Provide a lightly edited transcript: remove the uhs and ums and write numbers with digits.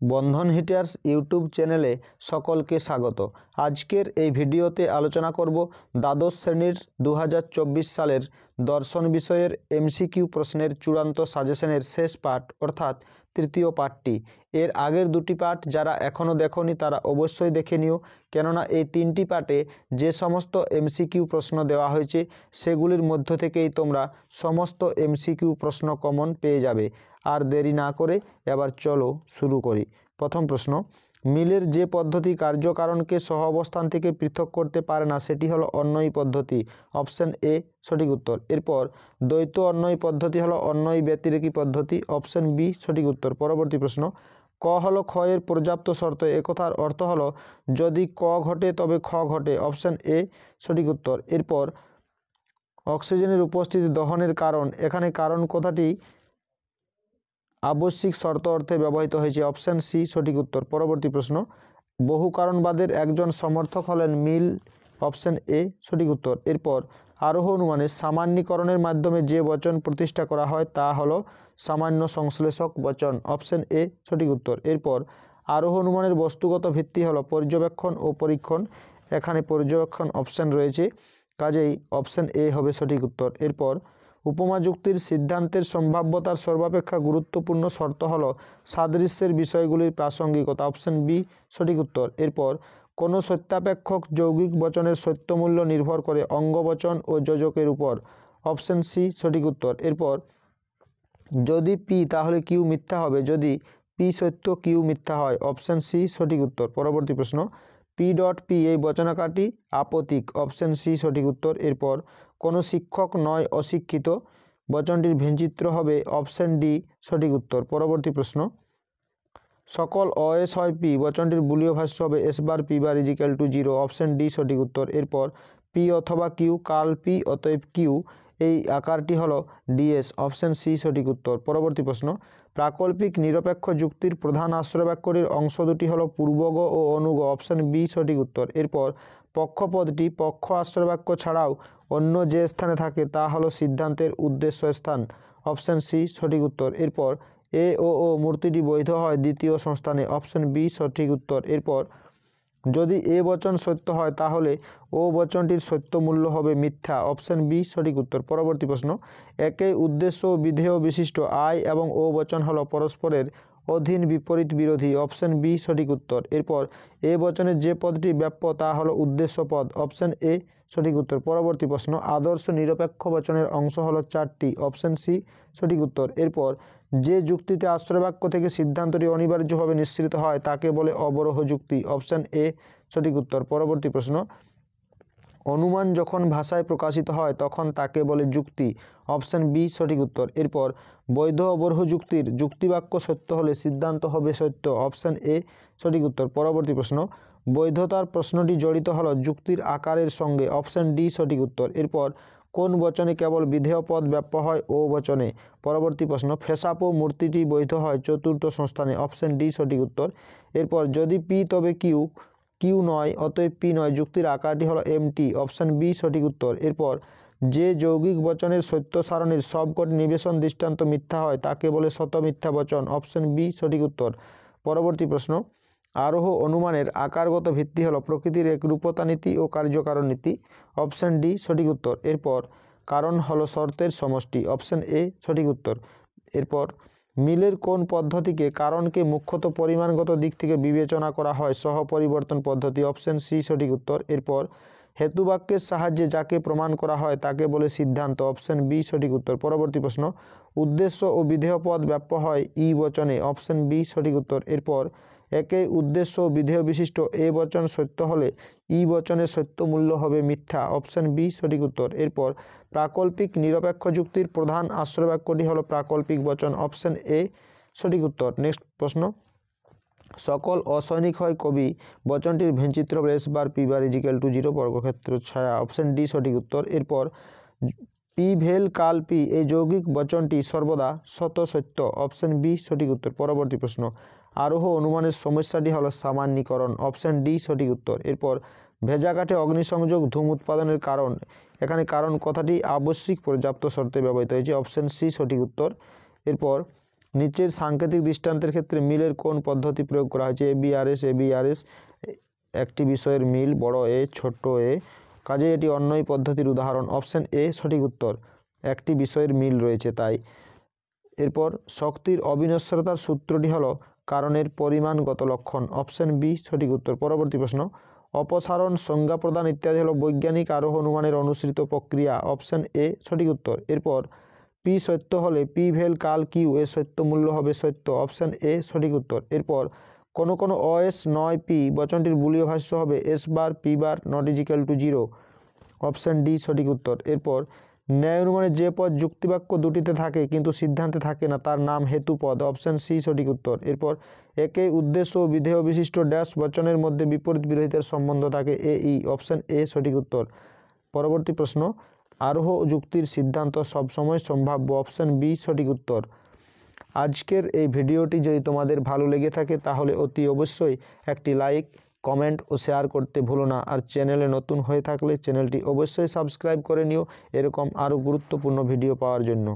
বন্ধন hitters YouTube চ্যানেলে সকলকে স্বাগত। আজকের এই ভিডিওতে আলোচনা করব দ্বাদশ শ্রেণীর 2024 সালের দর্শন বিষয়ের এমসিকিউ প্রশ্নের চূড়ান্ত সাজেশনের শেষ পার্ট অর্থাৎ তৃতীয় পার্টটি। এর আগের দুটি পার্ট যারা এখনও দেখোনি তারা অবশ্যই দেখে নিও, কেননা এই তিনটি পার্টে যে সমস্ত এমসিকিউ প্রশ্ন দেওয়া হয়েছে সেগুলির মধ্য থেকেই তোমরা সমস্ত এমসিকিউ প্রশ্ন কমন পেয়ে যাবে। আর দেরি না করে এবার চলো শুরু করি। প্রথম প্রশ্ন, মিলের যে পদ্ধতি কার্যকারণকে সহ অবস্থান থেকে পৃথক করতে পারে না সেটি হলো অন্বয়ী পদ্ধতি। অপশন এ সঠিক উত্তর। এরপর দ্বৈত অন্বয়ী পদ্ধতি হলো অন্বয়ী ব্যতিরেকী পদ্ধতি। অপশন বি সঠিক উত্তর। পরবর্তী প্রশ্ন, ক হলো খ এর পর্যাপ্ত শর্ত। একথার অর্থ হলো যদি ক ঘটে তবে খ ঘটে। অপশন এ সঠিক উত্তর। এরপর অক্সিজেনের উপস্থিতি দহনের কারণ। এখানে কারণ কথাটি আবশ্যিক শর্ত অর্থে ব্যবহৃত হয়েছে। অপশন সি সঠিক উত্তর। পরবর্তী প্রশ্ন, বহু কারণবাদের একজন সমর্থক হলেন মিল। অপশন এ সঠিক উত্তর। এরপর আরোহ অনুমানে সামান্যীকরণের মাধ্যমে যে বচন প্রতিষ্ঠা করা হয় তা হলো সামান্য সংশ্লেষক বচন। অপশন এ সঠিক উত্তর। এরপর আরোহ অনুমানের বস্তুগত ভিত্তি হলো পর্যবেক্ষণ ও পরীক্ষণ। এখানে পর্যবেক্ষণ অপশন রয়েছে, কাজেই অপশন এ হবে সঠিক উত্তর। এরপর উপমা যুক্তির সিদ্ধান্তের সম্ভাব্যতার সর্বাপেক্ষা গুরুত্বপূর্ণ শর্ত হল সাদৃশ্যের বিষয়গুলির প্রাসঙ্গিকতা। অপশন বি সঠিক উত্তর। এরপর কোনো সত্যাপেক্ষক যৌগিক বচনের সত্যমূল্য নির্ভর করে অঙ্গবচন ও যোজকের উপর। অপশন সি সঠিক উত্তর। এরপর যদি পি তাহলে কিউ মিথ্যা হবে, যদি পি সত্য কিউ মিথ্যা হয়। অপশন সি সঠিক উত্তর। পরবর্তী প্রশ্ন, পি ডট পি এই বচনাকারটি আপতিক। অপশন সি সঠিক উত্তর। এরপর কোনো শিক্ষক নয় অশিক্ষিত বচনটির ভেঞ্চিত্র হবে। অপশন ডি সঠিক উত্তর। পরবর্তী প্রশ্ন, সকল অএস হয় পি বচনটির বুলীয় ভাষ্য হবে S bar P bar is equal to 0। Option D সঠিক উত্তর। এরপর পি অথবা কিউ কাল পি অতএব কিউ এই আকারটি হলো ডিএস। অপশন সি সঠিক উত্তর। পরবর্তী প্রশ্ন, প্রাকল্পিক নিরপেক্ষ যুক্তির প্রধান আশ্রয়বাক্যটির অংশ দুটি হলো পূর্বগ ও অনুগ। অপশন বি সঠিক উত্তর। এরপর পক্ষপদটি পক্ষ আশ্রয়বাক্য ছাড়াও অন্য যে স্থানে থাকে তা হলো সিদ্ধান্তের উদ্দেশ্য স্থান। অপশন সি সঠিক উত্তর। এরপর এ ও মূর্তিটি বৈধ হয় দ্বিতীয় সংস্থানে। অপশন বি সঠিক উত্তর। এরপর যদি এ বচন সত্য হয় তাহলে ও বচনটির সত্য মূল্য হবে মিথ্যা। অপশন বি সঠিক উত্তর। পরবর্তী প্রশ্ন, একই উদ্দেশ্য ও বিধেয় বিশিষ্ট আই এবং ও বচন হলো পরস্পরের অধীন বিপরীত বিরোধী। অপশন বি সঠিক উত্তর। এরপর এ বচনের যে পদটি ব্যাপ্য তা হলো উদ্দেশ্য পদ। অপশন এ সঠিক উত্তর। পরবর্তী প্রশ্ন, আদর্শ নিরপেক্ষ বচনের অংশ হলো 4টি। অপশন সি সঠিক উত্তর। এরপর যে যুক্তিতে আশ্রয়বাক্য থেকে সিদ্ধান্তটি অনিবার্যভাবে নিঃসৃত হয় তাকে বলে অবরোহ যুক্তি। অপশন এ সঠিক উত্তর। পরবর্তী প্রশ্ন, অনুমান যখন ভাষায় প্রকাশিত হয় তখন তাকে বলে যুক্তি। অপশন বি সঠিক উত্তর। এরপর বৈধ অবরোহ যুক্তির যুক্তিবাক্য সত্য হলে সিদ্ধান্ত হবে সত্য। অপশন এ সঠিক উত্তর। পরবর্তী প্রশ্ন, বৈধতার প্রশ্নটি জড়িত হলো যুক্তির আকারের সঙ্গে। অপশন ডি সঠিক উত্তর। এরপর কোন বচনে কেবল বিধেয় পদ ব্যাপ্য হয় ও বচনে। পরবর্তী প্রশ্ন, ফেসাপো মূর্তিটি বৈধ হয় চতুর্থ সংস্থানে। অপশন ডি সঠিক উত্তর। এরপর যদি পি তবে কিউ কিউ নয় অতএব পি নয় যুক্তির আকারটি হলো এমটি। অপশন বি সঠিক উত্তর। এরপর যে যৌগিক বচনের সত্য সারণীর সবকটি নিবেশন দৃষ্টান্ত মিথ্যা হয় তাকে বলে শত মিথ্যা বচন। অপশন বি সঠিক উত্তর। পরবর্তী প্রশ্ন, আরোহ অনুমানের আকারগত ভিত্তি হলো প্রকৃতির একরূপতা নীতি ও কার্যকারণ নীতি। অপশন ডি সঠিক উত্তর। এরপর কারণ হলো শর্তের সমষ্টি। অপশন এ সঠিক উত্তর। এরপর মিলের কোন পদ্ধতিকে কারণকে মুখ্যত পরিমাণগত দিক থেকে বিবেচনা করা হয় সহ পরিবর্তন পদ্ধতি। অপশন সি সঠিক উত্তর। এরপর হেতুবাক্যের সাহায্যে যাকে প্রমাণ করা হয় তাকে বলে সিদ্ধান্ত। অপশন বি সঠিক উত্তর। পরবর্তী প্রশ্ন, উদ্দেশ্য ও বিধেয় পদ ব্যাপ্য হয় ই বচনে। অপশন বি সঠিক উত্তর। এরপর একই উদ্দেশ্য ও বিধেয় বিশিষ্ট এ বচন সত্য হলে ই বচনের সত্য মূল্য হবে মিথ্যা। অপশন বি সঠিক উত্তর। এরপর প্রাকল্পিক নিরপেক্ষ যুক্তির প্রধান আশ্রয়বাক্যটি হলো প্রাকল্পিক বচন। অপশন এ সঠিক উত্তর। নেক্সট প্রশ্ন, সকল অসৈনিক হয় কবি বচনটির ভেঞ্চিত্র হবে S bar P bar is equal to 0 বর্গক্ষেত্র ছায়া। অপশন ডি সঠিক উত্তর। এরপর পি ভেল কাল পি এই যৌগিক বচনটি সর্বদা শত সত্য। অপশন বি সঠিক উত্তর। পরবর্তী প্রশ্ন, আরোহ অনুমানের সমস্যাটি হলো সামান্যীকরণ। অপশন ডি সঠিক উত্তর। এরপর ভেজা কাঠে অগ্নিসংযোগ ধূম উৎপাদনের কারণ। এখানে কারণ কথাটি আবশ্যিক পর্যাপ্ত শর্তে ব্যবহৃত হয়েছে। অপশন সি সঠিক উত্তর। এরপর নিচের সাংকেতিক দৃষ্টান্তের ক্ষেত্রে মিলের কোন পদ্ধতি প্রয়োগ করা হয়েছে? এবিআরএস একটি বিষয়ের মিল, বড় এ ছোট এ, কাজে এটি অন্যই পদ্ধতির উদাহরণ। অপশন এ সঠিক উত্তর, একটি বিষয়ের মিল রয়েছে তাই। এরপর শক্তির অবিনশ্বরতার সূত্রটি হলো কারণের পরিমাণগত লক্ষণ। অপশন বি সঠিক উত্তর। পরবর্তী প্রশ্ন, অপসারণ, সংজ্ঞা প্রদান ইত্যাদি হলো বৈজ্ঞানিক আরোহ অনুমানের অনুসৃত প্রক্রিয়া। অপশন এ সঠিক উত্তর। এরপর পি সত্য হলে পি ভেল কাল কিউ এর সত্য মূল্য হবে সত্য। অপশন এ সঠিক উত্তর। এরপর কোনো অএস নয় পি বচনটির বুলীয় ভাষ্য হবে S bar P bar not is equal to 0। Option D সঠিক উত্তর। এরপর ন্যায় অনুমানে যে পদ যুক্তিবাক্য দুটিতে থাকে কিন্তু সিদ্ধান্তে থাকে না তার নাম হেতুপদ। অপশন সি সঠিক উত্তর। এরপর একে উদ্দেশ্য ও বিধেয় বিশিষ্ট ড্যাশ বচনের মধ্যে বিপরীত বিরোধিতার সম্বন্ধ থাকে ই। অপশন এ সঠিক উত্তর। পরবর্তী প্রশ্ন, আরোহ যুক্তির সিদ্ধান্ত সবসময় সম্ভাব্য। অপশন বি সঠিক উত্তর। আজকের এই ভিডিওটি যদি তোমাদের ভালো লেগে থাকে তাহলে অতি অবশ্যই একটি লাইক, কমেন্ট ও শেয়ার করতে ভুলো না। আর চ্যানেলে নতুন হয়ে থাকলে চ্যানেলটি অবশ্যই সাবস্ক্রাইব করে নিও এরকম আরও গুরুত্বপূর্ণ ভিডিও পাওয়ার জন্য।